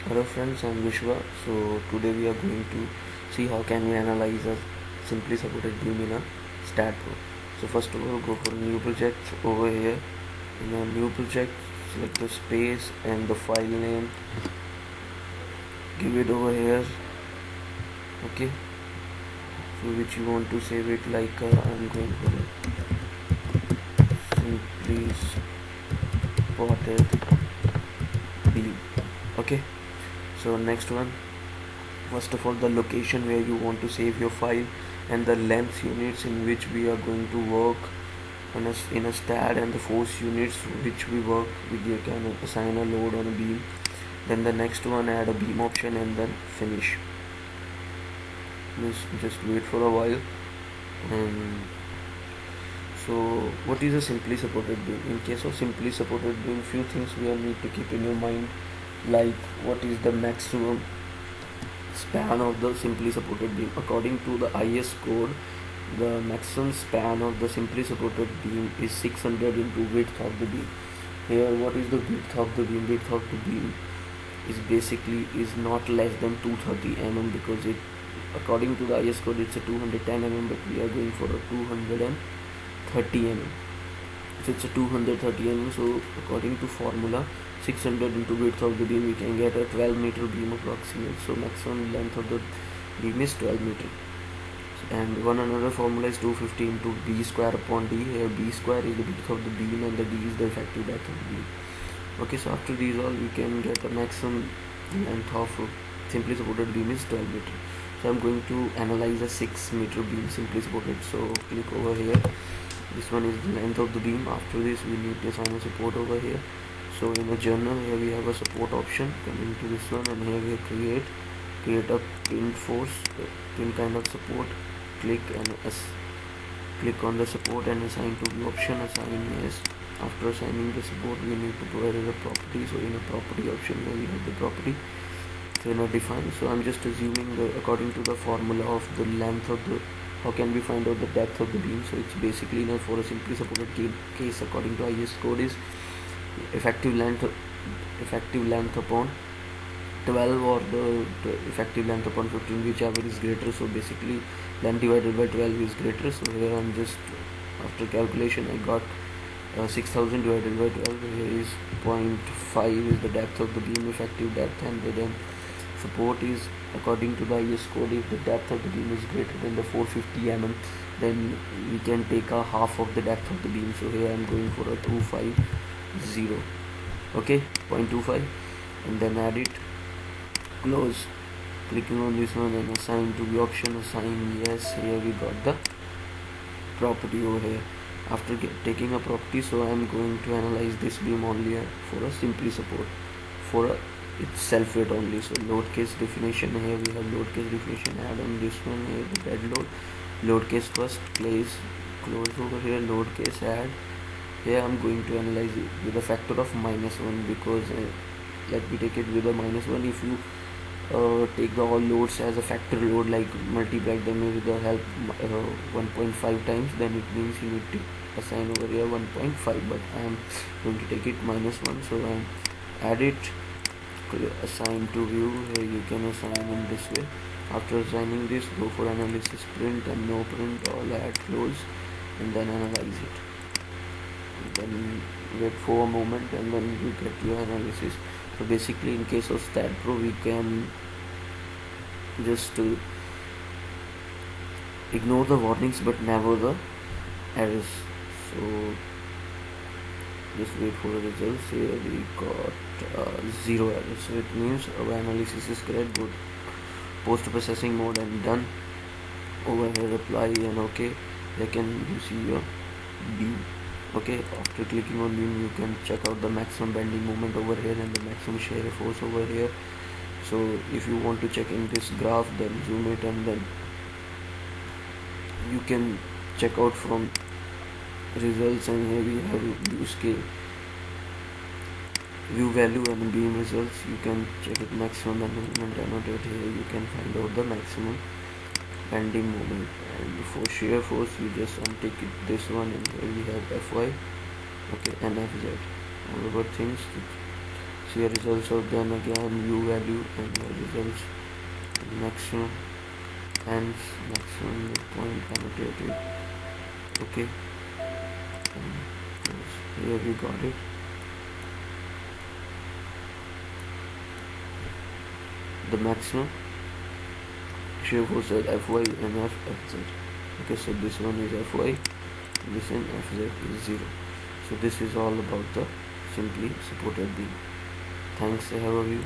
Hello friends, I'm Vishwa. So today we are going to see how can we analyze a simply supported beam in a staad-pro. So first of all, go for a new project over here. In a new project, select the space and the file name. Give it over here. Okay. So which you want to save it like I'm going for simply supported beam. Okay. So next one. First of all, the location where you want to save your file and the length units in which we are going to work in a staad, and the force units which we can assign a load on a beam. Then the next one, add a beam option and then finish. Just wait for a while. And so what is a simply supported beam? In case of simply supported beam, few things we need to keep in your mind, like what is the maximum span of the simply supported beam. According to the IS code, the maximum span of the simply supported beam is 600 into width of the beam. Here, what is the width of the beam? Width of the beam is not less than 230 mm, because it, according to the IS code, it's a 210 mm, but we are going for a 230 mm. So it's a 230 mm. So according to formula, 600 into width of the beam, we can get a 12 meter beam approximate. So maximum length of the beam is 12 meter. And one another formula is 250 into b square upon d. Here b square is the width of the beam and the d is the effective depth of the beam. Okay, so after these all, we can get the maximum length of simply supported beam is 12 meter. So I'm going to analyze a 6 meter beam simply supported. So click over here. This one is the length of the beam. After this, we need to assign a support over here. So in the journal, here we have a support option. Coming to this one, and here we create a pin force, pin kind of support. Click on the support and assign to the option. Assign yes. After assigning the support, we need to provide a property. So in a property option, where we have the property, so in a define. So I'm just assuming according to the formula of the length of the, how can we find out the depth of the beam? So it's basically for a simply supported case, according to IS code, is effective length upon 12, or the effective length upon 15, whichever is greater. So basically length divided by 12 is greater. So here I'm just, after calculation, I got 6000 divided by 12. Here is 0.5 is the depth of the beam, effective depth, and then support is, according to the IS code, if the depth of the beam is greater than the 450 mm, then we can take a half of the depth of the beam. So here I'm going for a 250. Okay, 0.25, and then add it, close. Clicking on this one and assign to the option, assign yes. Here we got the property over here. After taking a property, so I am going to analyze this beam only for a simply support, for its self weight only. So load case definition, here we have load case definition. Add on this one here the dead load case first, place, close over here, load case, add. Here I'm going to analyze it with a factor of -1, because let me take it with a -1. If you take the all loads as a factor load, like multiply them with the help 1.5 times, then it means you need to assign over here 1.5, but I am going to take it -1. So I add it, assign to view. Here you can assign in this way. After assigning this, go for analysis, print and no print, all, add, close, and then analyze it. And then wait for a moment, and then you get your analysis. So basically, in case of staad-pro, we can just ignore the warnings but never the errors. So just wait for the results. Here we got 0 errors, so it means our analysis is correct. Go post processing mode and done. Over here, apply and okay. Then you see your beam. Okay, after clicking on beam, you can check out the maximum bending moment over here and the maximum shear force over here. So if you want to check in this graph, then zoom it, and then you can check out from results. And here we have view value and beam results. You can check it maximum bending moment, annotate here. You can find out the maximum bending moment. And for shear force, you just untick it, this one, and here we have Fy, okay, and Fz, all over things. So here results are then again u value and here results maximum, hence maximum midpoint annotated. Okay, and here we got it. The maximum shear force at Fy and Fz. Okay, so this one is Fy, this one Fz is 0. So this is all about the simply supported beam. Thanks, have a view.